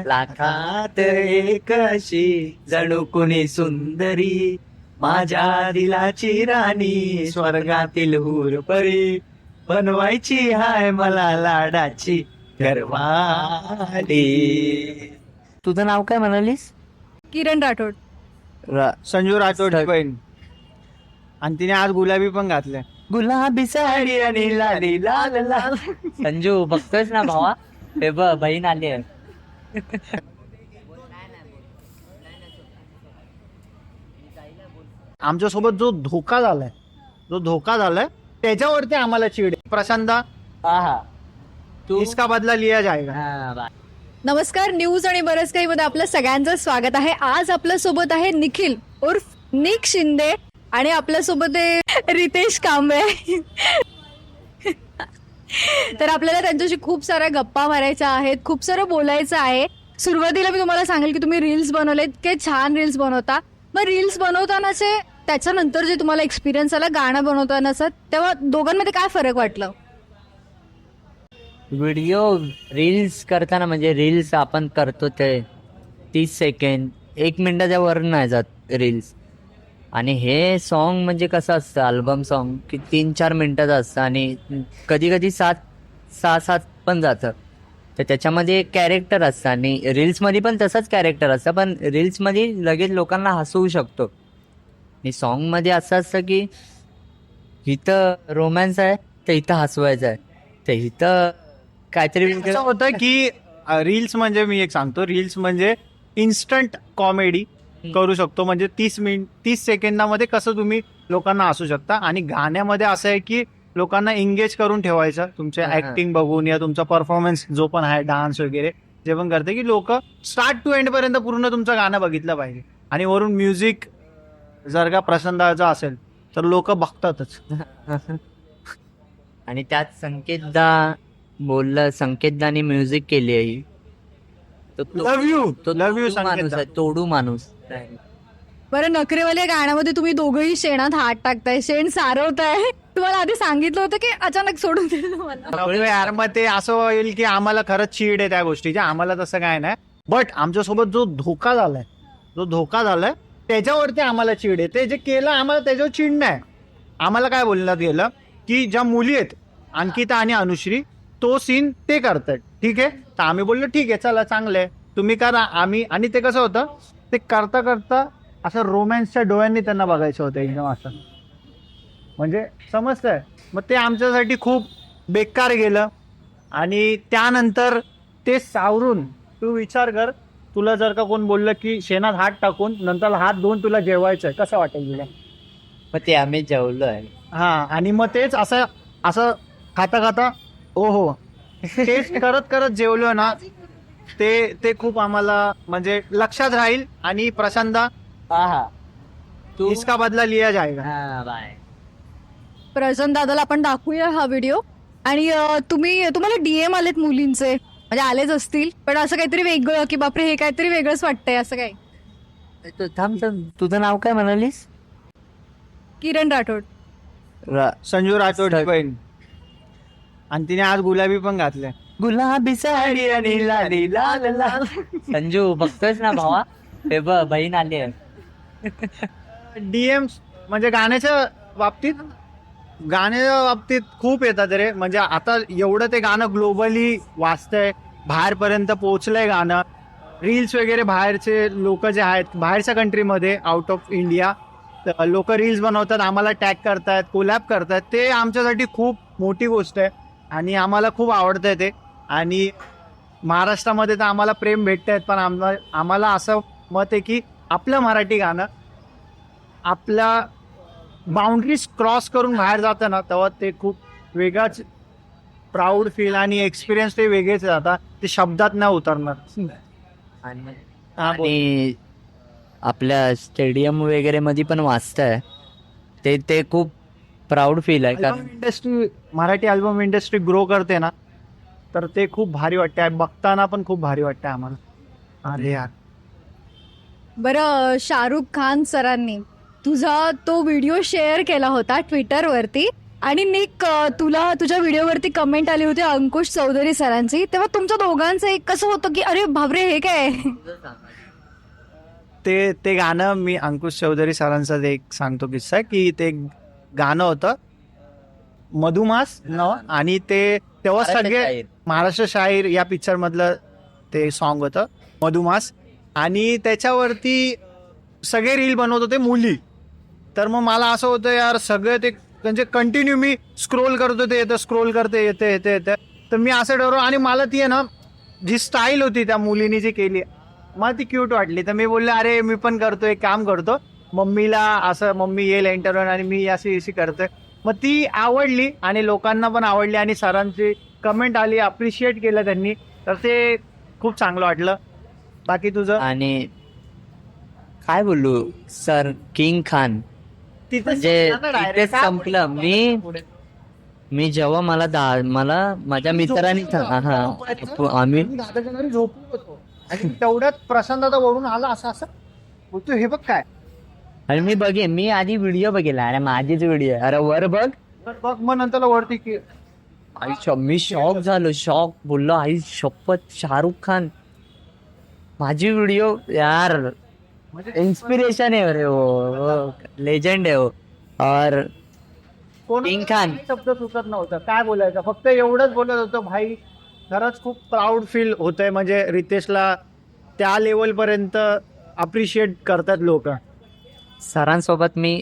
लाखात एक अशी जणू कुणी सुंदरी, माझ्या दिलाची राणी, स्वर्गातील हूरपरी, बनवायची हाय मला लाडाची घरवाली. तुझं नाव काय म्हणालीस? किरण राठोड. संजू राठोड बहीण. आणि तिने आज गुलाबी पण घातल्या. गुलाबी साडी आणि लाली लाल लाल. संजू बघतोयस ना भावा, हे बहीण आली आहे. आमच्यासोबत जो धोका झालाय त्याच्यावरती आम्हाला चिड. प्रशांता हा तू इसका बदला लिया जाएगा. हा, बा. नमस्कार. न्यूज आणि बरंच काही मध्ये आपलं सगळ्यांचं स्वागत आहे. आज आपल्या सोबत आहे निखिल उर्फ निक शिंदे आणि आपल्या सोबत आहे रितेश कांबळे. तर आपल्याला त्यांच्याशी खूप साऱ्या गप्पा मारायच्या आहेत, खूप सारं बोलायचं आहे. सुरुवातीला मी तुम्हाला सांगेल की तुम्ही रील्स बनवलेत, की छान रील्स बनवता. मग रील्स बनवतानाचे त्याच्यानंतर जे तुम्हाला एक्सपिरियन्स आला गाणं बनवतानाचा, तेव्हा दोघांमध्ये काय फरक वाटलं? व्हिडिओ रील्स करताना म्हणजे रील्स आपण करतो ते 30 सेकंड 1 मिनिटाच्या वर नाही जात रील्स. आणि हे सॉन्ग म्हणजे कसं असतं, अल्बम सॉन्ग की 3-4 मिनिटाचं असतं आणि कधी कधी 6-7 पण जातं. तर त्याच्यामध्ये एक कॅरेक्टर असतं आणि रील्समध्ये पण तसंच कॅरेक्टर असतं, पण रील्समध्ये लगेच लोकांना हसवू शकतो. आणि सॉन्गमध्ये असं असतं की इथं रोमॅन्स आहे तर इथं हसवायचं आहे, तर इथं काहीतरी असं होतं की रील्स म्हणजे मी एक सांगतो, रील्स म्हणजे इन्स्टंट कॉमेडी करू शकतो. म्हणजे 30 सेकंदामध्ये कसं तुम्ही लोकांना हसू शकता. आणि गाण्यामध्ये असं आहे की लोकांना एंगेज करून ठेवायचं, तुमचे ऍक्टिंग बघून या तुमचा परफॉर्मन्स जो पण आहे, डान्स वगैरे जे पण करते, की लोक स्टार्ट टू एंड पर्यंत पूर्ण तुमचं गाणं बघितलं पाहिजे. आणि वरून म्युझिक जर का प्रसंदाचं असेल तर लोक बघतातच. आणि त्यात संकेतदाने म्युझिक केली आहे. लव्ह यू माणूस आहे, तोडू माणूस. बरं, नखरेवाल्या गाण्यामध्ये तुम्ही दोघंही शेणात हात टाकताय, शेण सारवताय. तुम्हाला आधी सांगितलं होतं की अचानक सोडून दिलं मला? यार मग ते असं होईल की आम्हाला खरंच चीड आहे त्या गोष्टीची. आम्हाला तसं काय नाही, बट आमच्यासोबत जो धोका झालाय त्याच्यावरती आम्हाला चीड आहे. ते जे केलं आम्हाला त्याच्यावर चीड नाही. आम्हाला काय बोलण्यात गेलं की ज्या मुली आहेत अंकिता आणि अनुश्री, तो सीन ते करतायत, ठीक आहे. तर आम्ही बोललो ठीक आहे, चला चांगलं आहे, तुम्ही करा. आणि ते कसं होतं, ते करता करता असं रोमॅन्सच्या डोळ्यांनी त्यांना बघायचं होतं एकदम असं, म्हणजे समजतंय. मग ते आमच्यासाठी खूप बेकार गेलं. आणि त्यानंतर ते सावरून तू विचार कर, तुला जर का कोण बोललं की शेणात हात टाकून नंतर हात धुवून तुला जेवायचंय, कसं वाटेल तुला? मग ते आम्ही जेवलो आहे. हा, आणि मग तेच असं खाता ओहो टेस्ट करत जेवलो ना, ते खूप आम्हाला म्हणजे लक्षात राहील. आणि प्रशांता हा तू इसका बदला लिया जाएगा. हा, बाय. प्रसन्न दादाला आपण दाखवूया हा व्हिडिओ. आणि तुम्हाला डीएम आलेत मुलींचे, म्हणजे आलेच असतील, पण असं काहीतरी वेगळं की बापरे हे काहीतरी वेगळंच वाटतंय, असं काय? थांब, तुझं नाव काय म्हणालीस? किरण राठोड. संजू राठोड बहीण. आणि तिने आज गुलाबी पण घातल्या. गुलाबी साडी आणि लाली लाल लाल. संजू बघतोयस ना भावा, हे बहीण आली आहे. डीएम म्हणजे गाण्याच्या बाबतीत खूप येतात रे. म्हणजे आता एवढं ते गाणं ग्लोबली वाचतंय, बाहेरपर्यंत पोहोचलंय गाणं. रील्स वगैरे बाहेरचे लोक जे आहेत, बाहेरच्या कंट्रीमध्ये, आउट ऑफ इंडिया लोक रील्स बनवतात, आम्हाला टॅग करतात, कोलॅब करतात. ते आमच्यासाठी खूप मोठी गोष्ट आहे आणि आम्हाला खूप आवडतंय ते. आणि महाराष्ट्रामध्ये तर आम्हाला प्रेम भेटत आहेत, पण आम्हाला असं मत आहे की आपलं मराठी गाणं आपल्या बाउंड्रीज क्रॉस करून बाहेर जातं ना, तेव्हा ते खूप वेगळाच प्राऊड फील आणि एक्सपिरियन्स ते वेगळेच जातात, ते शब्दात नाही उतरणार. आणि आपल्या स्टेडियम वगैरे मध्ये पण वाचताय, ते खूप प्राऊड फील आहे. कारण मराठी अल्बम इंडस्ट्री ग्रो करते ना, तर ते खूप भारी वाटतंय. बघताना पण खूप भारी वाटतंय आम्हाला. अरे यार, बरं, शाहरुख खान सरांनी तुझा तो व्हिडिओ शेअर केला होता ट्विटरवरती आणि निक तुला तुझ्या व्हिडिओवरती कमेंट आली होती अंकुश चौधरी सरांची, तेव्हा तुमच्या दोघांचं एक कसं होतं की अरे बापरे हे काय ते गाणं मी अंकुश चौधरी सरांचा एक सांगतो किस्सा की ते गाणं होतं मधुमास आणि ते तेव्हा सगळे शाहीर. महाराष्ट्र शाहीर या पिक्चर मधलं ते सॉन्ग होतं मधुमास. आणि त्याच्यावरती सगळे रील बनवत होते मुली. तर मग मला असं होतं यार सगळं ते म्हणजे कंटिन्यू मी स्क्रोल करतो ते येतं, स्क्रोल करते येते. तर मी असं ठरवलं आणि मला ती आहे ना जी स्टाईल होती त्या मुलीने जी केली मला ती क्यूट वाटली. तर मी बोलले अरे मी पण करतो एक काम करतो मम्मीला असं, मम्मी येईल इंटरव्ह्यू आणि मी अशी करतोय. मग ती आवडली आणि लोकांना पण आवडली आणि सरांची कमेंट आली, अप्रिशिएट केलं त्यांनी. तर ते खूप चांगलं वाटलं. बाकी तुझं? आणि काय बोलू सर, किंग खान म्हणजे तिथेच संपलं. मी जेव्हा मला माझ्या मित्रांनी आम्ही दादाच्या घरी झोपलो होतो आणि तेवढ्यात प्रशांत दादा वरून आला असं बोलतो हे बघ काय. आणि मी आधी व्हिडिओ बघितला, अरे माझीच व्हिडिओ, अरे वर बघ. तर बघ मग नंतर वरती की मी शॉक झालो, शॉक बोललो आई शपथ शाहरुख खान माझी व्हिडिओ यार. इन्स्पिरेशन आहे रे वो, लेजेंड आहे वो. और किंग खान शब्द सुचत नव्हतं काय बोलायचं, फक्त एवढंच बोलत होतो भाई. खरंच खूप प्राऊड फील होतंय म्हणजे रितेशला त्या लेवल पर्यंत अप्रिशिएट करतात लोक. सरांसोबत मी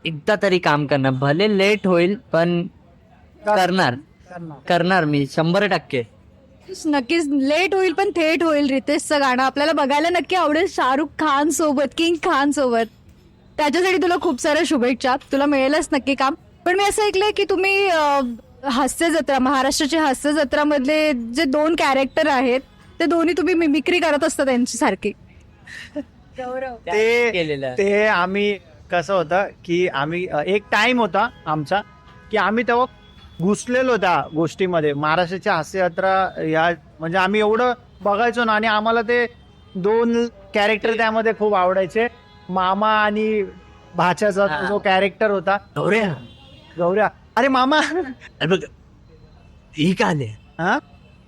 एकदा तरी काम करणार, भले लेट होईल पण करणार मी 100%. नक्कीच लेट होईल पण थेट होईल. रितेशचं गाणं आपल्याला बघायला नक्की आवडेल शाहरुख खान सोबत, किंग खान सोबत. त्याच्यासाठी तुला खूप साऱ्या शुभेच्छा, तुला मिळेलच नक्की काम. पण मी असं ऐकलंय की तुम्ही हास्य जत्रा, महाराष्ट्राची हास्य जत्रा मधले जे 2 कॅरेक्टर आहेत ते दोन्ही तुम्ही मिमिक्री करत असता त्यांची सारखी. ते आम्ही कसं होतं की आम्ही एक टाइम होता आमचा की आम्ही तेव्हा घुसलेलो त्या गोष्टीमध्ये. महाराष्ट्राची हास्य यात्रा या म्हणजे आम्ही एवढं बघायचो ना. आणि आम्हाला ते 2 कॅरेक्टर त्यामध्ये खूप आवडायचे. मामा आणि भाच्याचा जो कॅरेक्टर होता गौऱ्या. अरे मामा ही का आले हा,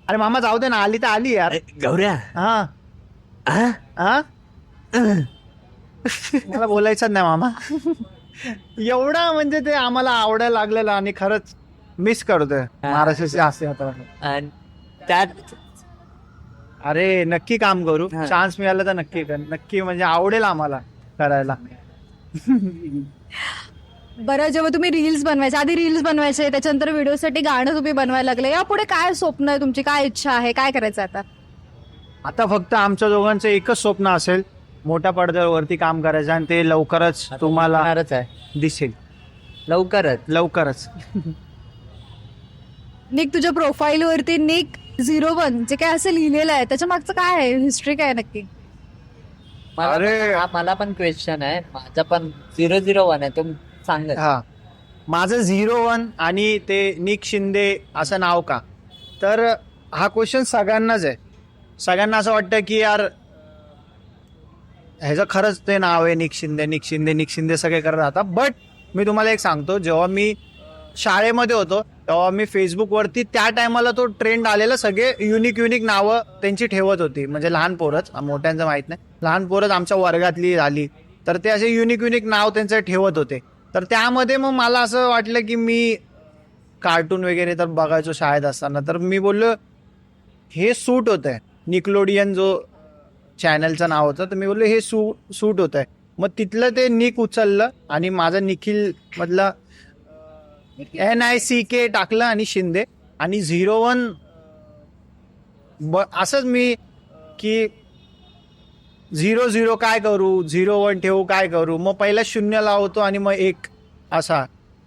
अरे मामा जाऊ दे ना, आली तर आली यार गौऱ्या. हा हा मला बोलायचं नाही मामा. एवढा म्हणजे ते आम्हाला आवडायला लागलेलं आणि खरंच मिस करतोय महाराष्ट्राची हास्य यात्रा. आणि त्यात अरे नक्की काम करू, हा. चान्स मिळाला तर नक्की कर, नक्की म्हणजे आवडेल आम्हाला करायला. बरं, जेव्हा तुम्ही रील्स बनवायचे, आधी रील्स बनवायचे, त्याच्यानंतर व्हिडिओसाठी गाणं तुम्ही बनवायला लागले, यापुढे काय स्वप्न आहे तुमची, काय इच्छा आहे, काय करायचं आता? आता फक्त आमच्या दोघांचं एकच स्वप्न असेल, मोठ्या पडद्यावरती काम करायचं आणि ते लवकरच तुम्हाला होणारच आहे, दिसेल लवकरच. निक, तुझ्या प्रोफाईल वरती निक 01 जे काय असं लिहिलेलं आहे, त्याच्या मागचं काय आहे, हिस्ट्री काय नक्की? मला पण क्वेश्चन आहे. माझा पण 001 आहे, तुम सांग. हा, माझं 01 आणि ते निक शिंदे असं नाव का? तर हा क्वेश्चन सगळ्यांनाच आहे. सगळ्यांना असं वाटतं की यार ह्याचं खरंच ते नाव आहे निक शिंदे सगळे करत राहतात. बट मी तुम्हाला एक सांगतो, जेव्हा मी शाळेमध्ये होतो तेव्हा मी फेसबुकवरती त्या टायमाला तो ट्रेंड आलेला, सगळे युनिक नावं त्यांची ठेवत होती. म्हणजे लहान पोरच, मोठ्यांचं माहित नाही, लहान पोरच आमच्या वर्गातली झाली तर ते असे युनिक नाव त्यांचं ठेवत होते. तर त्यामध्ये मग मला असं वाटलं की मी कार्टून वगैरे तर बघायचो शाळेत असताना. तर मी बोललो हे सूट होत आहे, निकलोडियन जो चॅनलचं नाव होतं, तर मी बोललो हे सूट होत आहे. मग तिथलं ते निक उचललं आणि माझं निखिल मधलं NICK टाकलं आणि शिंदे आणि 01 असंच मी की 00 काय करू, 01 ठेवू काय करू, मग पहिला 0 लावतो आणि मग 1 असा,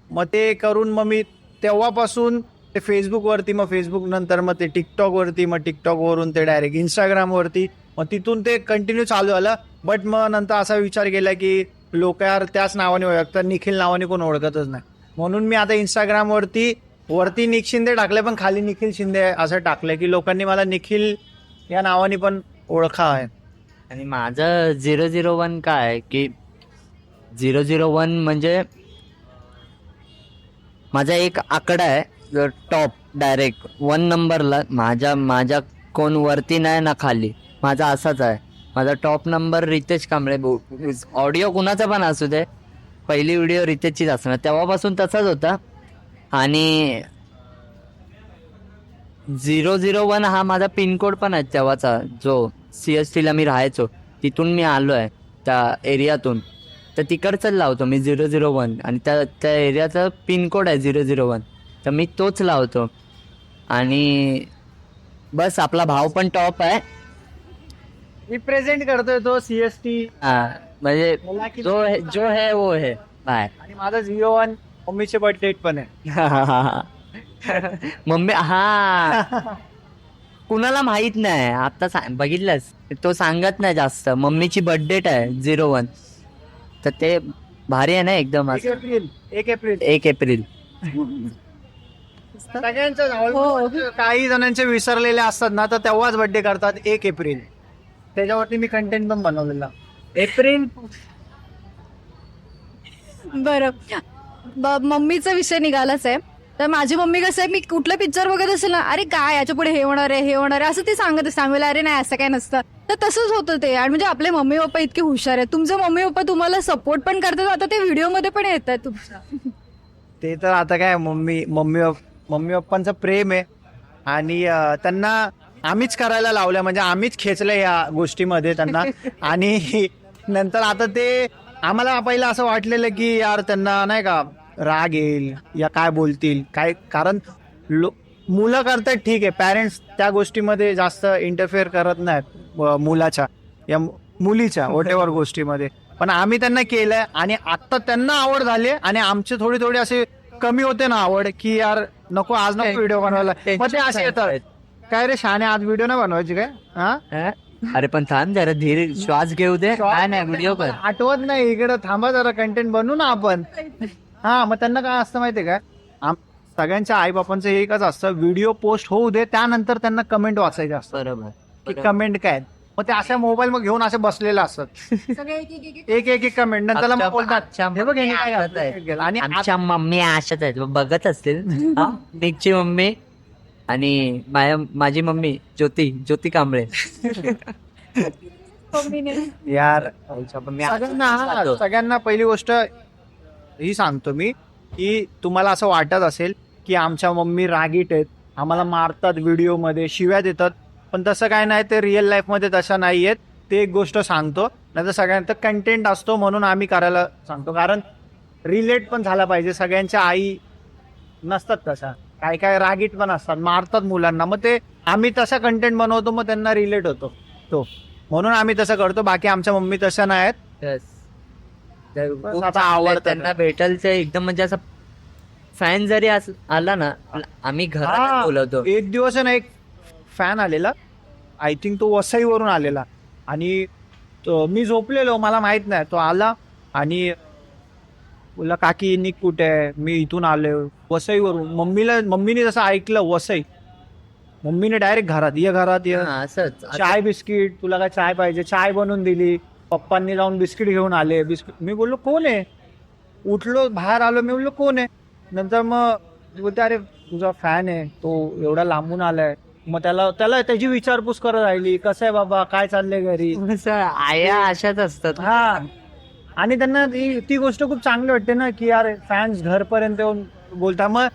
मग ते करून मग मी तेव्हापासून ते फेसबुकवरती, मग फेसबुक नंतर मग ते टिकटॉकवरती, मग टिकटॉकवरून ते डायरेक्ट इंस्टाग्रामवरती, मग तिथून ते कंटिन्यू चालू आलं. बट मग नंतर असा विचार केला की लोक यार त्याच नावाने ओळखतात, निखिल नावाने कोण ओळखतच नाही, म्हणून मी आता इंस्टाग्रामवरती निक शिंदे टाकले पण खाली निखिल शिंदे असं टाकलंय की लोकांनी मला निखिल या नावाने पण ओळखा आहे. आणि माझं 001 काय की 001 म्हणजे माझा एक आकडा आहे टॉप डायरेक्ट 1 नंबरला, माझ्या कोण वरती नाही ना खाली, माझा असाच आहे. माझा top number Ritesh Kamble. Audio कुणाचा पण असू दे, पहिली व्हिडिओ रितेशचीच असणार, तेव्हापासून तसाच होता. आणि 001 हा माझा पिनकोड पण आहे तेव्हाचा, जो CST ला मी राहायचो, तिथून मी आलो आहे त्या एरियातून, तर तिकडचंच लावतो मी 001. आणि त्या एरियाचा पिनकोड आहे 001, तर मी तोच लावतो. आणि बस आपला भाव पण टॉप आहे. रिप्रेझेंट करतोय तो CST. म्हणजे मला की- जो है वो है बाय. आणि माझा 01 मम्मीचे बर्थ डेट पण आहे. मम्मी कुणाला माहित नाही आता बघितलंस, तो सांगत नाही जास्त. मम्मीची बर्थडेट आहे 01, तर ते भारी आहे ना एकदम. 1 एप्रिल 1 एप्रिल 1 एप्रिल. सगळ्यांचं हो. काही जणांचे विसरलेले असतात ना, तर तेव्हाच बर्थडे करतात 1 एप्रिल. त्याच्यावरती मी कंटेंट पण बनवलेला. एप्रिल बरं, मम्मीचा विषय निघालाच आहे. तर माझी मम्मी कसं आहे, मी कुठलं पिक्चर बघत असेल ना, अरे काय याच्या पुढे हे होणार आहे, हे होणार आहे, असं ती सांगत सांगायला, अरे नाही असं काय नसतं. तर तसंच होतं ते. आणि म्हणजे आपले मम्मी पप्पा इतके हुशार आहेत. तुमचे मम्मी पप्पा तुम्हाला सपोर्ट पण करतात, आता ते व्हिडिओमध्ये पण येत आहेत तुमच्या. ते तर आता काय मम्मी पप्पांचं प्रेम आहे. आणि त्यांना आम्हीच करायला लावलं, म्हणजे आम्हीच खेचलं या गोष्टीमध्ये त्यांना. आणि नंतर आता ते आम्हाला पहिलं असं वाटलेलं की यार त्यांना नाही का राग येईल या काय बोलतील काय, कारण मुलं करतात ठीक आहे, पॅरेंट्स त्या गोष्टीमध्ये जास्त इंटरफेअर करत नाहीत मुलाच्या या मुलीच्या वॉटेवर गोष्टीमध्ये. पण आम्ही त्यांना केलंय आणि आता त्यांना आवड झाली. आणि आमचे थोडी असे कमी होते ना आवड, की यार नको आज नको व्हिडिओ बनवायला, मग ते असे येतात, काय रे शाने आज व्हिडिओ नाही बनवायची काय. हा अरे पण थांब जरा, धीर श्वास घेऊ दे. काय नाही व्हिडिओ कर. आठवत नाही इकडे, थांबा जरा, कंटेंट बनवू ना आपण. हा मग त्यांना काय असतं माहितीये का, सगळ्यांच्या आई बापांचं एकच असतं, व्हिडिओ पोस्ट होऊ दे त्यानंतर त्यांना कमेंट वाचायचे असतं बरोबर. की कमेंट काय आहेत. मग ते अशा मोबाईल मग घेऊन असे बसलेले असतात, एक कमेंट नंतर मग बोलतात हे बघ यांनी काय घातलंय. आणि आमच्या मम्मी अशाच आहेत, बघत असतील. निकची मम्मी आणि माझी मम्मी ज्योती कांबळे. यार मम्मी सगळ्यांना पहिली गोष्ट ही सांगतो मी, की तुम्हाला असं वाटत असेल की आमच्या मम्मी रागीट आहेत, आम्हाला मारतात, व्हिडिओमध्ये शिव्या देतात, पण तसं काय नाही. ते रिअल लाईफमध्ये तसं नाही आहेत. ते एक गोष्ट सांगतो, नाही तर सगळ्यांचा कंटेंट असतो म्हणून आम्ही करायला सांगतो, कारण रिलेट पण झाला पाहिजे. सगळ्यांच्या आई नसतात तशा, काय रागीट पण असतात, मारतात मुलांना, मग ते आम्ही तसा कंटेंट बनवतो, मग त्यांना रिलेट होतो तो, म्हणून आम्ही तसं करतो. बाकी आमच्या मम्मी तशा नाही आहेत. खूप आता आवड आवडतं. त्यांना भेटल ते एकदम, म्हणजे असं फॅन जरी आला ना, आम्ही घरात बोलवतो. एक दिवस आहे ना, एक फॅन आलेला, आय थिंक तो वसईवरून आलेला, आणि मी झोपलेलो, मला माहित नाही, तो आला आणि बोला काकी निक कुठे आहे, मी इथून आलो वसईवरून. मम्मीने जसं ऐकलं वसई, मम्मीने डायरेक्ट घरात ये असंच चाय बिस्किट, तुला काय चाय पाहिजे, चाय बनवून दिली. पप्पांनी जाऊन बिस्किट घेऊन आले. बिस्किट मी बोललो कोण आहे, उठलो बाहेर आलो, मी बोललो कोण आहे. नंतर मग बोलते अरे तुझा फॅन आहे, तो एवढा लांबून आलाय. मग त्याला त्याची विचारपूस करत राहिली, कसं आहे बाबा, काय चाललंय घरी. आया अशाच असतात. हा, आणि त्यांना ती गोष्ट खूप चांगली वाटते ना, की यार फॅन्स घरपर्यंत येऊन बोलता. मग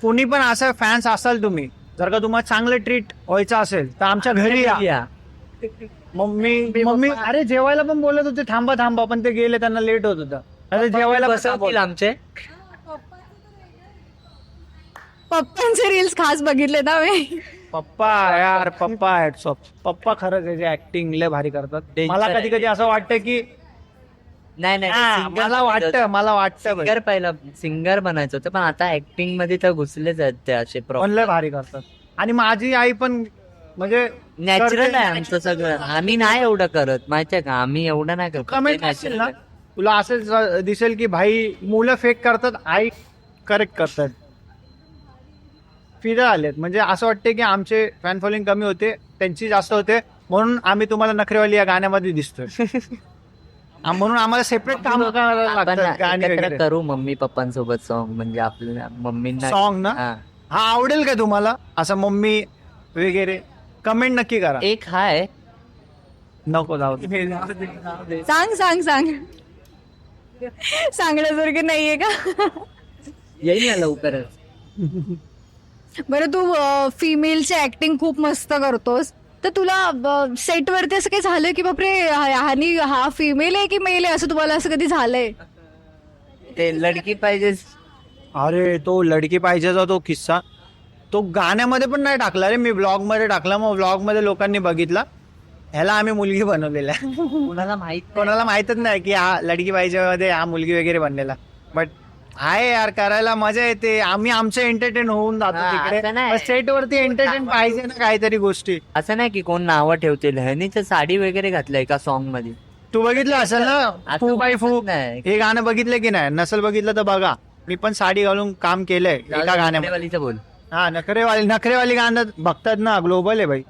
कोणी पण असं फॅन्स असाल तुम्ही, जर का तुम्हाला चांगलं ट्रीट व्हायचं असेल तर आमच्या घरी या. मम्मी अरे जेवायला पण बोलत होते, थांबा, पण ते गेले, त्यांना लेट होत होतं. अरे जेवायला बसवतील आमचे. पप्पांचे रील्स खास बघितले ना मी. पप्पा आहेत. पप्पा खरंच याची ऍक्टिंग लय भारी करतात. मला कधी असं वाटतं की नाही मला वाटतं सिंगर पहिला सिंगर बनायचं होतं, पण आता ऍक्टिंग मध्ये तर घुसलेच आहेत ते असे पण लय भारी करतात. आणि माझी आई पण म्हणजे नॅचरल आहे आमचं सगळं. आम्ही नाही एवढं करत, माहितीये का, आम्ही एवढं नाही करत. कमेंट असेल ना, तुला असं दिसेल की भाई मुलं फेक करतात, आई करेक्ट करतात. फिरत आलेत, म्हणजे असं वाटते की आमचे फॅन फॉलोइंग कमी होते, त्यांची जास्त होते, म्हणून आम्ही तुम्हाला नखरेवाली या गाण्यामध्ये दिसतोय. म्हणून आम्हाला सेपरेट काम करायला आपण लागतात गाणी एकत्र वगैरे. करू मम्मी पप्पांसोबत सॉन्ग, म्हणजे आपल्या मम्मींना सॉन्ग ना हा. हा आवडेल का तुम्हाला असं मम्मी वगैरे? कमेंट नक्की करा. एक हाय नको जाऊ दे. सांग सांग सांग सांगण्यासारखं नाहीये का? येईल ना लवकरच. बरं, तू फिमेलची ऍक्टिंग खूप मस्त करतोस, तर तुला सेट वरती असं काही झालं की बापरे हा फिमेल आहे की मेल आहे, असं तुम्हाला असं कधी झालंय? ते लडकी पाहिजे. अरे तो लडकी पाहिजेचा तो किस्सा तो गाण्यामध्ये पण नाही टाकला रे मी, ब्लॉग मध्ये टाकला. मग ब्लॉग मध्ये लोकांनी बघितला, ह्याला आम्ही मुलगी बनवलेला आहे. कुणाला माहित कोणाला माहितच नाही की हा लडकी पाहिजे मध्ये हा मुलगी वगैरे बनलेला. बट आहे यार, करायला मजा येते. आम्ही आमचं एंटरटेन होऊन हा, जातो असं तिकडे. नाही. सेट वरती एंटरटेन पाहिजे ना काहीतरी गोष्टी. असं नाही की कोण नावं ठेवतील. ह्यानी तर साडी वगैरे घातलंय का सॉन्ग मध्ये. तू बघितलं असेल ना असं फू बाय फू, वाटत नाही. हे गाणं बघितलं की नाही? नसेल बघितलं तर बघा. मी पण साडी घालून काम केलंय एका गाण्यामध्ये. नखरेवालीचं बोल. हा नखरेवाली गाणं बघतात ना, ग्लोबल आहे भाई.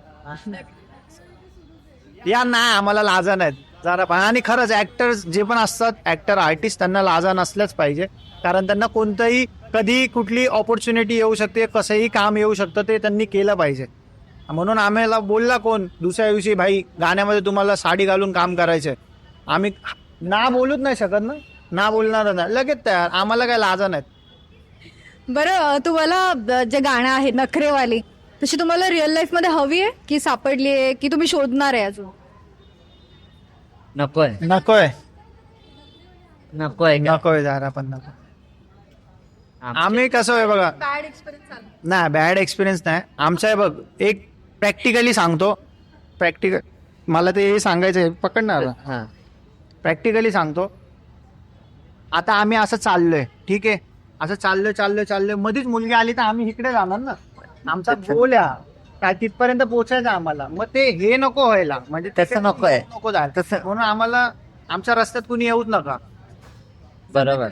या नाही आम्हाला लाजा नाहीत जरा पण. आणि खरंच ऍक्टर्स जे पण असतात, ऍक्टर आर्टिस्ट, त्यांना लाजा नसल्याच पाहिजे. कारण त्यांना कोणतंही कधी कुठली ऑपॉर्च्युनिटी येऊ शकते, कसंही काम येऊ शकतं, ते त्यांनी केलं पाहिजे. म्हणून आम्हाला बोलला कोण दुसऱ्या दिवशी, भाई गाण्यामध्ये तुम्हाला साडी घालून काम करायचंय, आम्ही ना बोलूच नाही शकत ना, ना बोलणार ना, लगेच तयार. आम्हाला काय लाजा नाहीत. बरं, तुम्हाला जे गाणं आहे नखरेवाली, तशी तुम्हाला रिअल लाईफ मध्ये हवी आहे की सापडली आहे की तुम्ही शोधणार आहे अजून? नकोय नकोय नकोय का? नकोय जरा पण नको. आम्ही कसं आहे बघा, बॅड एक्सपिरियन्स नाही बॅड एक्सपिरियन्स नाही आमचा आहे बघ. एक प्रॅक्टिकली सांगतो, प्रॅक्टिकल मला ते सांगायचं आहे, पकडणार हा. प्रॅक्टिकली सांगतो. आता आम्ही असं चाललोय, ठीक आहे, असं चाललोय मध्येच मुलगी आली तर आम्ही इकडे जाणार ना. आमचा गोल काय तिथपर्यंत पोहोचायचं आम्हाला. मग ते हे नको व्हायला, म्हणजे तसं नकोय. नको जायला तसं म्हणून आम्हाला आमच्या रस्त्यात कुणी येऊच नका. बरोबर.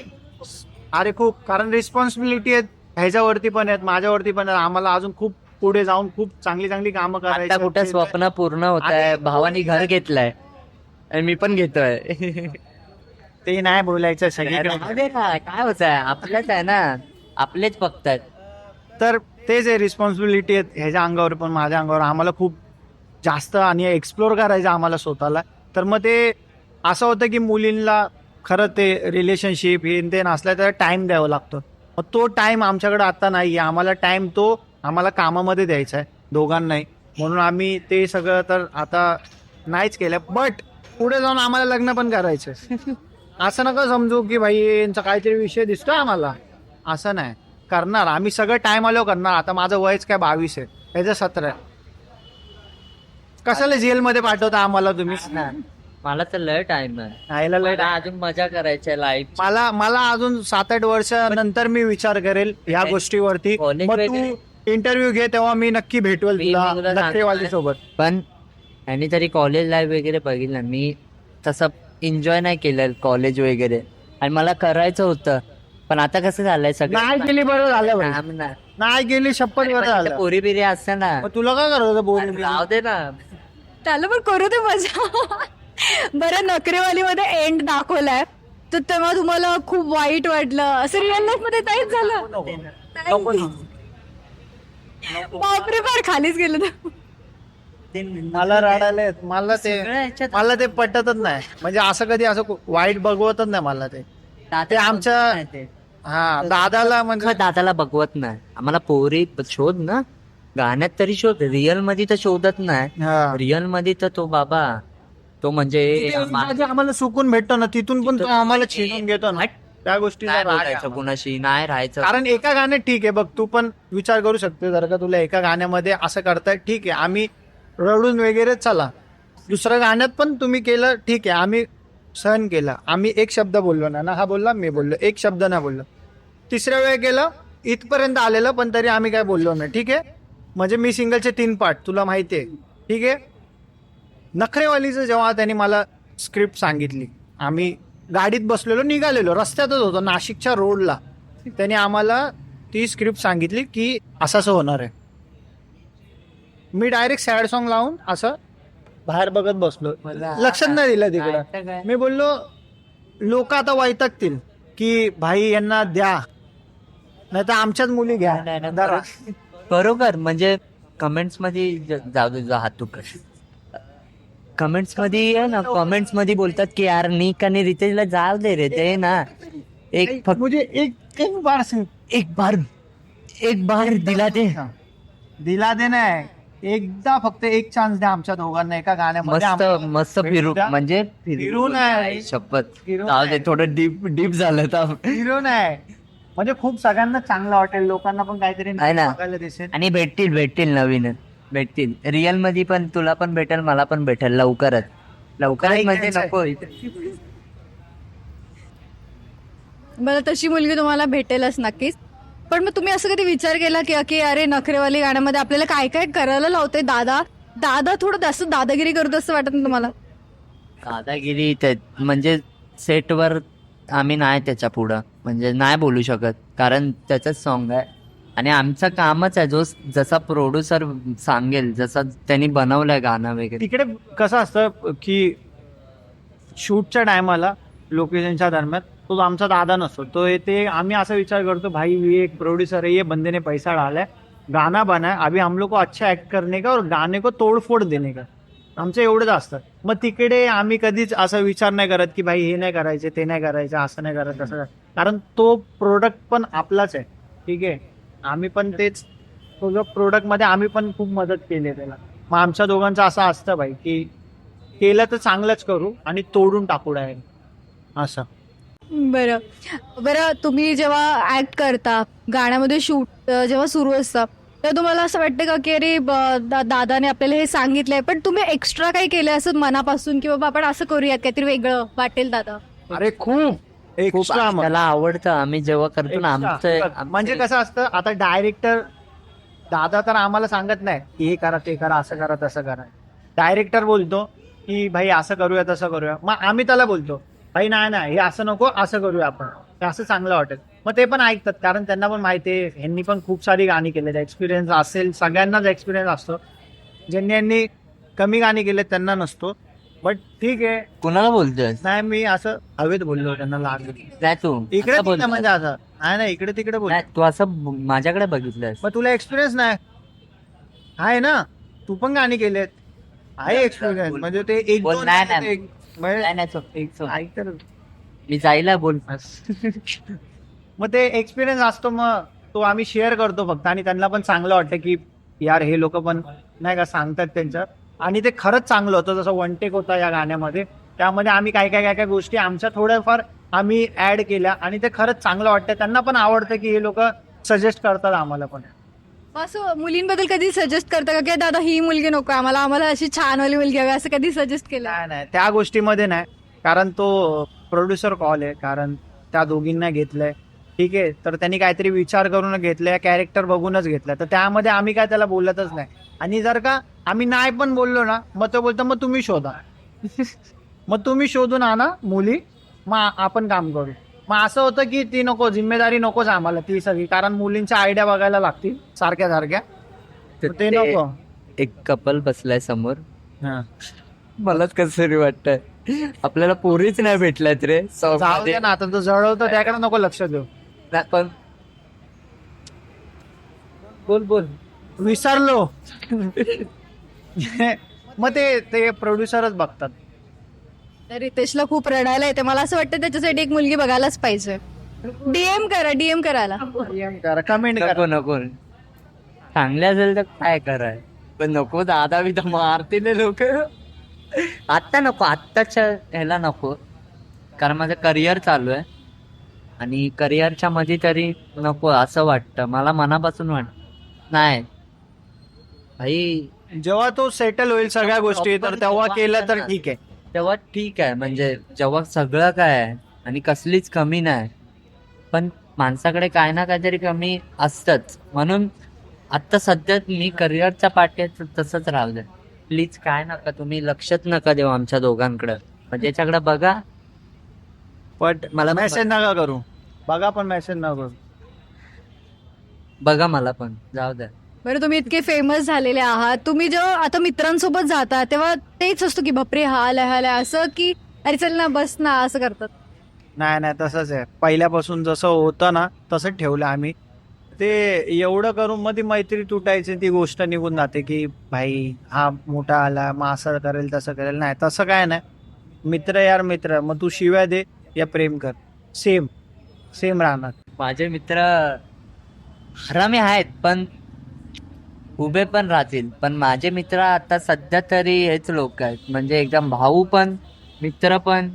अरे खूप, कारण रिस्पॉन्सिबिलिटी आहेत ह्याच्यावरती पण आहेत, माझ्यावरती पण आहेत. आम्हाला अजून खूप पुढे जाऊन खूप चांगली चांगली कामं आता करायची. कुठं स्वप्न पूर्ण होत आहे. भावानी घर घेतलंय आणि मी पण घेतोय. ते नाही बोलायचं सगळीकडे. राहू दे ना, काय होत आहे, आपल्याच आहे ना, आपलेच बघतायत. तर तेच आहे, रिस्पॉन्सिबिलिटी आहेत ह्याच्या अंगावर पण माझ्या अंगावर. आम्हाला खूप जास्त आणि एक्सप्लोर करायचं आम्हाला स्वतःला. तर मग ते असं होतं की मुलींना खरं ते रिलेशनशिप हे ते नसलं तर टाइम द्यावा लागतो. मग तो टाइम आमच्याकडे आता नाही आहे. आम्हाला टाइम तो आम्हाला कामामध्ये द्यायचा आहे दोघांनाही. म्हणून आम्ही ते सगळं तर आता नाहीच केलं. बट पुढे जाऊन आम्हाला लग्न पण करायचं. असं नका समजू की भाई यांचा काहीतरी विषय दिसतोय आम्हाला, असं नाही. करणार आम्ही सगळं टाइम आलो करणार. आता माझं वयच काय 22 आहे, त्याचं 17 आहे. कशाला जेलमध्ये पाठवता आम्हाला तुम्ही? मला तर लय टाइम आहे. आईला लय मला अजून मजा करायची आहे लाईफ. मला अजून 7-8 वर्ष नंतर मी विचार करेल ह्या गोष्टीवरती. College मग वगैरे- तू इंटरव्ह्यू घे तेव्हा मी नक्की भेटवेल मी तुला तुला नखरेवाली सोबत. पण यांनी तरी कॉलेज लाईफ वगैरे बघितलं. मी तसं एन्जॉय नाही केलं कॉलेज वगैरे, आणि मला करायचं होतं. पण आता कसं झालंय नाही गेली बरं झालं भाई. काम नाही. नाही गेली शपथ बरं झालं. पोरी बिरी असते ना, मग तुला काय करत होतं बोलून? राहू दे ना. त्याला पण करू दे मजा. बरं, नखरेवाली मध्ये एंड दाखवलाय, तर तेव्हा तुम्हाला खूप वाईट वाटलं असं रिअल लाईफ मध्ये काहीच झालं? नको. बापरे, फार खालीच गेलं तर. मला रडायला येत. मला सगळं ह्याच्यात- मला ते पटतच नाही. म्हणजे असं कधी असं वाईट बघवतच नाही मला ते. ते आमच्या हा दादाला म्हणजे दादाला बघवत नाही. आम्हाला पोरी शोध ना, गाण्यात तरी शोध. रिअल मध्ये तर शोधत नाही. हा. रिअल मध्ये तर तो बाबा, तो म्हणजे तिथे आम्हाला सुकून भेटतो ना, तिथून पण तो आम्हाला छेडून घेतो ना. त्या गोष्टीचा नाही राग आहे बोलायचं आम्हाला. कुणाशी, नाही राहायचं. कारण एका गाण्यात ठीक आहे बघ, तू पण विचार करू शकते जर का तुला एका गाण्यामध्ये असं करताय, ठीक आहे, आम्ही रडून वगैरे चला. दुसऱ्या गाण्यात पण तुम्ही केलं, ठीक आहे, आम्ही सहन केलं. आम्ही एक शब्द बोललो ना, हा बोलला मी बोललो, एक शब्द नाही बोललो. तिसऱ्या वेळ केलं, इथपर्यंत आलेलं पण तरी आम्ही काय बोललो नाही. ठीक आहे, म्हणजे मी सिंगलचे 3 पार्ट तुला माहिती आहे. ठीक आहे, नखरेवालीचं जेव्हा त्यांनी मला स्क्रिप्ट सांगितली, आम्ही गाडीत बसलेलो, निघालेलो, रस्त्यातच होतो नाशिकच्या रोडला, त्यांनी आम्हाला ती स्क्रिप्ट सांगितली की असं असं होणार आहे. मी डायरेक्ट सॅड सॉन्ग लावून असं बाहेर बघत बसलो, लक्षात नाही दिलं तिकडं. मी बोललो लोक आता वैतागतील की भाई यांना द्या, नाही तर आमच्याच मुली घ्या. जरा. बरोबर. म्हणजे कमेंट्स मध्ये जाऊ दे, हात तू कमेंट्स मध्ये आहे ना, कमेंट्स मध्ये बोलतात की यार निक आणि रितेशला जाऊ दे रे, ते ना एक फक्त म्हणजे एक बार से एक बार दिला ते दिला दे नाही, एकदा फक्त एक चान्स द्या आमच्या दोघांना एका गाण्यामध्ये. मस्त मस्त फिरू, म्हणजे फिरून आहे. शपथ. फिरून जाऊ दे, आहे. थोडं डीप झालं तर. हिरो नाही म्हणजे खूप सगळ्यांना चांगलं वाटेल, लोकांना पण काहीतरी आहे ना. बघायला दिसेल. आणि भेटतील नवीन भेटतील. रिअल मध्ये पण तुला पण भेटेल, मला पण भेटेल लवकरच म्हणजे काय नको. मला तशी मुलगी तुम्हाला भेटेलच नक्कीच. पण मग तुम्ही असं कधी विचार केला की अरे नखरेवाली गाण्यामध्ये आपल्याला काय काय करायला लावतोय दादा थोडं जास्त दादागिरी करतो असं वाटत नाही तुम्हाला? दादागिरी म्हणजे सेटवर आम्ही नाही त्याच्या पुढं म्हणजे नाही बोलू शकत, कारण त्याचंच सॉन्ग आहे आणि आमचं कामच आहे, जो जसा प्रोड्युसर सांगेल, जसा त्यांनी बनवलंय गाणं वगैरे. तिकडे कसं असतं की शूटच्या टायमाला लोकेशनच्या दरम्यान तो आमचा दादा नसतो, तो येते. आम्ही असा विचार करतो भाई ये एक प्रोड्यूसर है, ये बंदे ने पैसा डाला है, गाना बना है, अभी हम लोग को अच्छा ऍक्ट करने का और गाने को तोडफोड देने का. आमचं एवढंच असतं. मग तिकडे आम्ही कधीच असा विचार नाही करत की भाई हे नाही करायचे, ते नाही करायचं, असं नाही करत, तसं. कारण तो प्रोडक्ट पण आपलाच आहे, ठीक आहे. आम्ही पण तेच प्रोडक्ट मध्ये आम्ही पण खूप मदत केली त्याला. मग आमच्या दोघांचं असं असतं भाई की केलं तर चांगलंच करू आणि तोडून टाकू डायरेक्ट असं. बरं तुम्ही जेव्हा ऍक्ट करता गाण्यामध्ये शूट जेव्हा सुरू असतं तेव्हा तुम्हाला असं वाटतं का की अरे दादाने आपल्याला हे सांगितलंय पण तुम्ही एक्स्ट्रा काही केलंय असं मनापासून की बाबा आपण असं करूयात काहीतरी वेगळं वाटेल दादा? अरे खूप एक्स्ट्रा. त्याला आवडतं आम्ही जेव्हा करतो ना आमचं. म्हणजे कसं असतं, आता डायरेक्टर दादा तर आम्हाला सांगत नाही की हे करा ते करा, असं करा तसं करा. डायरेक्टर बोलतो की भाई असं करूया तसं करूया, मग आम्ही त्याला बोलतो भाई नाही हे असं नको, असं करूया आपण, हे असं चांगलं वाटेल. मग ते पण ऐकतात, कारण त्यांना पण माहिती आहे, ह्यांनी पण खूप सारी गाणी केलेली, एक्सपिरियन्स असेल, सगळ्यांनाच एक्सपिरियन्स असतो. ज्यांनी कमी गाणी केले त्यांना नसतो. बट ठीक आहे. कुणाला बोलतोय? नाही मी असं हवेत बोललो त्यांना लागलं. नाही तू इकडे असं तिकडे बोलतोय. म्हणजे असं नाही इकडे तिकडे बोल. नाही, तू असं माझ्याकडे बघितलंस. मग तुला एक्सपिरियन्स नाही आहे ना, तू पण गाणी केलेत, आहे एक्सपिरियन्स. म्हणजे ते एक बोल. दोन नाही, नाही, नाही. म्हणजे नाही, नाही, चुप, एक चुप. ऐक तर. मी जायला बोल. मग ते एक्सपिरियन्स असतो, मग तो आम्ही शेअर करतो फक्त. आणि त्यांना पण चांगलं वाटतं की यार हे लोक पण नाही का सांगतात त्यांच्या, आणि ते खरंच चांगलं होतं. जसं वन टेक होता या गाण्यामध्ये, त्यामध्ये आम्ही काय गोष्टी आमच्या थोड्याफार आम्ही ऍड केल्या आणि ते खरंच चांगलं वाटतं. त्यांना पण आवडतं की हे लोक सजेस्ट करतात आम्हाला पण. असं मुलींबद्दल कधी सजेस्ट करता का की दादा ही मुलगी नको आम्हाला अशी छानवाली मुलगी हवी, असं कधी सजेस्ट केलं? नाही त्या गोष्टीमध्ये नाही, कारण तो प्रोड्युसर कॉल आहे, कारण त्या दोघींना घेतलंय, ठीक आहे. तर त्यांनी काहीतरी विचार करून घेतलंय, कॅरेक्टर बघूनच घेतलंय, तर त्यामध्ये आम्ही काय त्याला बोलतच नाही. आणि जर का आम्ही नाही पण बोललो ना, मग तो बोलतो मग तुम्ही शोधा. मग तुम्ही शोधून आणा मुली, मग आपण काम करू. मग असं होतं की ती नको, जिम्मेदारी नकोच आम्हाला ती सगळी, कारण मुलींच्या आयडिया बघायला लागतील सारख्या. ते नको. एक कपल बसलाय समोर, हा. मलाच कसं तरी वाटतंय आपल्याला पोरीच नाही भेटल्यात रे. जाऊ दे ना, आता तो जळवतो त्याकडे नको लक्ष देऊ. पण बोल विसरलो. मग ते प्रोड्युसरच बघतात. तर रितेशला खूप रडायला येते, मला असं वाटतं त्याच्यासाठी एक मुलगी बघायलाच पाहिजे. डीएम करायला. कमेंट नको नको, चांगले असेल तर काय कराय, पण नको. दादा बी तर मारतील लोक. आत्ता नको, आत्ताच्या ह्याला नको, कारण माझं करिअर चालू आहे आणि करिअरच्या मध्ये तरी नको असं वाटतं मला, मनापासून वाटत नाही भाई. जेव्हा तो सेटल होईल सगळ्या गोष्टी, तर तेव्हा केलं तर ठीक आहे. तेव्हा ठीक आहे, म्हणजे जेव्हा सगळं काय आहे आणि कसलीच कमी नाही, पण माणसाकडे काय ना काहीतरी कमी असतंच. म्हणून आता सध्या मी करिअरच्या पाठीत तसंच राहू दे प्लीज. काय नका तुम्ही लक्षच नका देऊ आमच्या दोघांकडे, म्हणजे याच्याकडे बघा. पण मला मेसेज नका करू, बघा पण मेसेज नका करू. बघा मला पण जाऊ द्या. बरं तुम्ही इतके फेमस झालेले आहात, तुम्ही जेव्हा आता मित्रांसोबत जाता तेव्हा तेच असतो की बापरे हा आलाय असं, की अरे चल ना बस ना असं करतात? नाही नाही तसंच आहे, पहिल्यापासून जसं होतं ना तसंच ठेवलं आम्ही. ते एवढं करून मग ती मैत्री तुटायची, ती गोष्ट निघून जाते की भाई हा मोठा आला मग असं करेल तसं करेल. नाही तसं काय नाही, मित्र यार मित्र, मग तू शिव्या दे या प्रेम कर, सेम सेम राहणार. माझे मित्र हरामी आहेत पण उभे पण राहतील. पण माझे मित्र आता सध्या तरी हेच लोक आहेत, म्हणजे एकदम भाऊ पण मित्र पण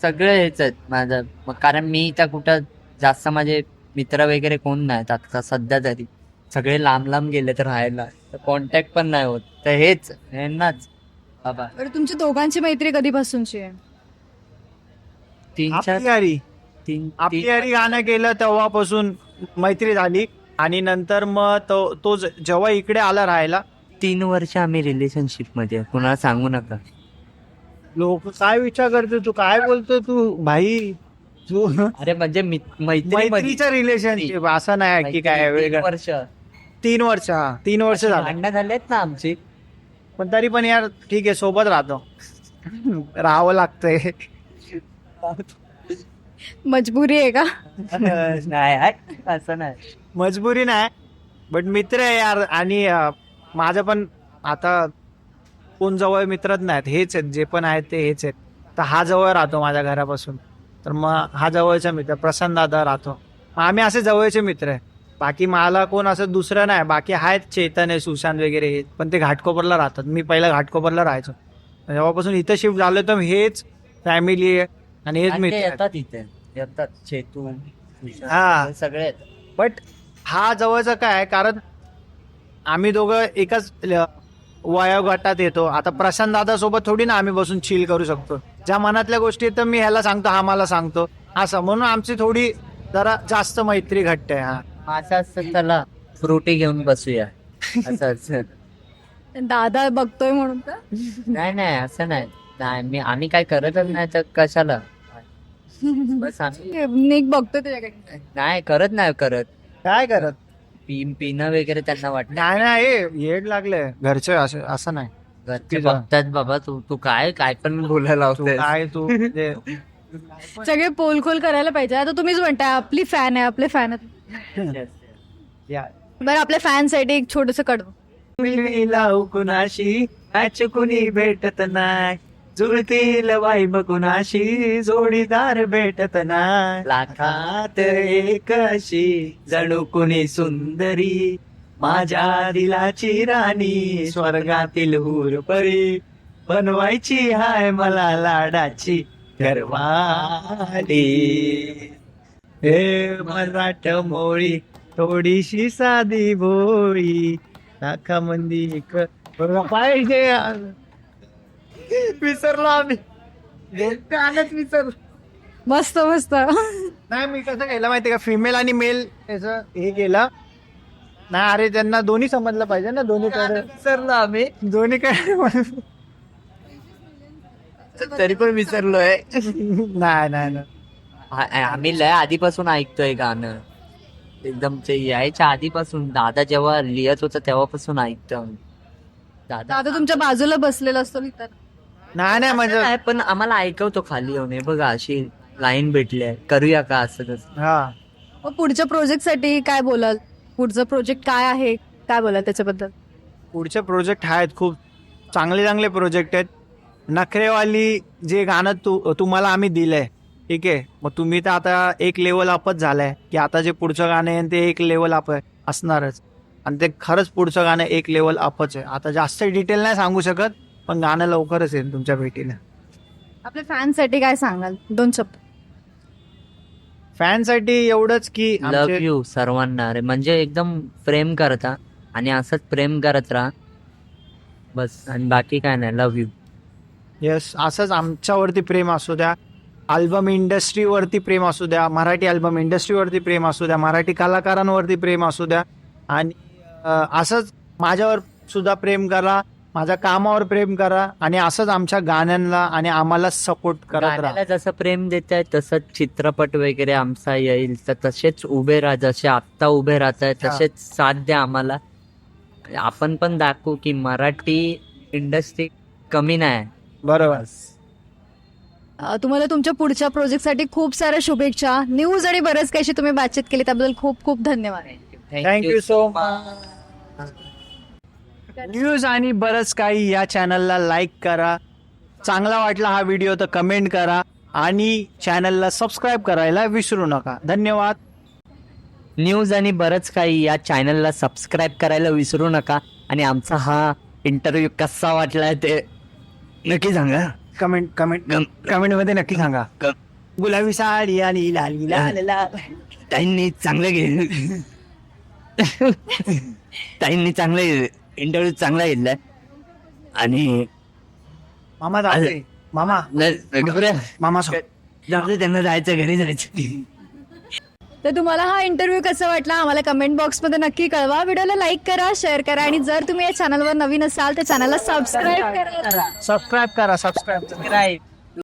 सगळे हेच आहेत माझं. मग कारण मी इथं कुठं जास्त माझे मित्र वगैरे कोण नाहीत आता सध्या तरी, सगळे लांब लांब गेले तर राहायला, तर कॉन्टॅक्ट पण नाही होत. तर हेच यांनाच बाबा बरं तुमची दोघांची मैत्री कधीपासूनची आहे? 3-4 आपली यारी, 3 आपली यारी गाणं केलं तेव्हापासून मैत्री झाली. आणि नंतर मग तो जेव्हा इकडे आला राहायला, 3 वर्ष आम्ही रिलेशनशिप मध्ये आहे. कुणाला सांगू नका. लोक काय विचार करतो, तू काय बोलतो तू भाई, तू अरे म्हणजे मैत्रीचं रिलेशनशिप असं नाही की काय वेगळं. वर्ष 3 वर्ष, हा 3 वर्ष झालं. भांडणं झालेत ना आमची. पण तरी पण यार ठीक आहे, सोबत राहतो, राहावं लागतंय. मजबुरी आहे का? नाही हाय, असं नाही. मजबुरी नाही, बट मित्र आहे यार. आणि माझं पण आता कोण जवळ मित्रच नाहीत, हेच आहेत जे पण आहेत ते हेच आहेत. तर हा जवळ राहतो माझ्या घरापासून, तर मग हा जवळचा मित्र प्रसन्न दादा राहतो. मग आम्ही असे जवळचे मित्र आहे. बाकी मला कोण असं दुसरं नाही. बाकी आहेत, चेतन आहे, सुशांत वगैरे हे, पण ते घाटकोपरला राहतात. मी पहिला घाटकोपरला राहायचो, जेव्हापासून इथं शिफ्ट झालो तर हेच फॅमिली आहे आणि हेच आणि ते मित्र आहेत. येतात इथे, येतात चेतू हा. हे सगळे येतात. बट हा जवळचा काय आहे, कारण आम्ही दोघं एकाच वयोगटात येतो. आता प्रशांत दादा सोबत थोडी ना आम्ही बसून चिल करू शकतो. ज्या मनातल्या गोष्टी आहेत तर मी ह्याला सांगतो, हा मला सांगतो, असं म्हणून आमची थोडी जरा जास्त मैत्री घट्ट आहे. हा असं असतं चला फ्रुटी घेऊन बसूया, असं असं. दादा बघतोय म्हणून का? नाही नाही असं नाही. नाही आम्ही काय करतच नाही तर कशाला. बस आम्ही निक बघतोय त्याच्याकडे. नाही करत काय करत पिणं वगैरे त्यांना वाटतं. नाही नाही, हे येड लागलंय घरचे, असं नाही. घरचे पिझ्झा. बघतात बाबा, तू तू काय काय पण बोलायला तू लावतोय. काय तू ते- सगळे पोलखोल करायला पाहिजे. आता तुम्हीच म्हणताय आपली फॅन आहे, आपले फॅन आहेत. या. बरं आपल्या फॅनसाठी एक छोटस कडवं. मी लावू कुणाशी मॅच कुणी भेटत नाही, जुळतील वाईब कुणाशी जोडीदार भेटत नाही. लाखात एक अशी जणू कुणी सुंदरी, माझ्या दिलाची राणी, स्वर्गातील हुरपरी, बनवायची हाय मला लाडाची घरवाली. हे मराठ मोळी थोडीशी साधी भोळी, नाका मंदी पाहिजे. विसरलो आम्ही, गाणंच विसरलो. मस्त मस्त. नाही मी कसं केलं माहितीये का, फिमेल आणि मेल याचं हे केलं नाही. अरे त्यांना दोन्ही समजलं पाहिजे ना, दोन्हीकडे विसरलो आम्ही, दोन्हीकडे. तरी पण विसरलोय. नाही नाही नाही. आम्ही लय आधीपासून ऐकतोय गाणं, एकदम ते यायच्या आधीपासून. दादा जेव्हा लिहित होता तेव्हापासून ऐकतो आम्ही. दादा दादा तुमच्या बाजूला बसलेला असतो लिहिताना. नाही नाही म्हणजे नाही, पण आम्हाला ऐकवतो खाली येऊन, हे बघा अशी लाईन भेटली आहे, करूया का असं तसं. हा, मग पुढच्या प्रोजेक्ट साठी काय बोलाल? पुढचं प्रोजेक्ट काय आहे, काय बोलाल त्याच्याबद्दल? पुढचे प्रोजेक्ट आहेत, खूप चांगले चांगले प्रोजेक्ट आहेत. नखरेवाली जे गाणं तुम्हाला आम्ही दिलंय, ठीक आहे, मग तुम्ही तर आता एक लेवल अपच झालाय की आता जे पुढचं गाणं आहे ते एक लेवल अप असणारच. आणि ते खरंच पुढचं गाणं एक लेवल अपच आहे. आता जास्त डिटेल नाही सांगू शकत, पण गाणं लवकरच येईल तुमच्या भेटीला. आपल्या फॅन साठी काय सांगाल? 2 शब्द. फॅनसाठी एवढंच की लव्ह यू सर्वांना. अरे म्हणजे एकदम प्रेम करता आणि असंच प्रेम करत राहा बस, आणि बाकी काय नाही. Love you. येस, असंच आमच्यावरती प्रेम असू द्या, अल्बम इंडस्ट्रीवरती प्रेम असू द्या, मराठी अल्बम इंडस्ट्रीवरती प्रेम असू द्या, मराठी कलाकारांवरती प्रेम असू द्या, आणि असंच माझ्यावर सुद्धा प्रेम करा, माझ्या कामावर प्रेम करा, आणि असंच आमच्या गाण्यांना आणि आम्हाला सपोर्ट करत राहा. गाण्याला जसं प्रेम देत आहे तसंच चित्रपट वगैरे आमचा येईल तर तसेच उभे राहा, जसे आत्ता उभे राहत आहे तसेच साथ द्या आम्हाला. आपण पण दाखवू की मराठी इंडस्ट्री कमी नाही. बरोबर. तुम्हाला तुमच्या पुढच्या प्रोजेक्टसाठी खूप साऱ्या शुभेच्छा. न्यूज आणि बरंच काही तुम्ही बातचीत केली त्याबद्दल खूप खूप धन्यवाद. Thank you so much. न्यूज आणि बरंच काही या चॅनलला लाईक करा. चांगला वाटला हा व्हिडिओ तर कमेंट करा आणि चॅनलला सबस्क्राईब करायला विसरू नका. धन्यवाद. न्यूज आणि बरंच काही या चॅनलला सबस्क्राईब करायला विसरू नका. आणि आमचा हा इंटरव्ह्यू कसा वाटलाय ते नक्की सांगा. कमेंट मध्ये नक्की सांगा. गुलाबी साडी आणि लाली लाल लाल. ताईंनी चांगलं गेलं. ताईंनी चांगलं इंटरव्ह्यू चांगला घेतलाय. आणि मामा जाते. मामा मामा त्यांना जायचं, घरी जायचं. तर तुम्हाला हा इंटरव्ह्यू कसा वाटला आम्हाला कमेंट बॉक्समध्ये नक्की कळवा. व्हिडिओला लाईक करा, शेअर करा आणि जर तुम्ही या चॅनलवर नवीन असाल तर चॅनलला सबस्क्राईब करा. सबस्क्राईब करा.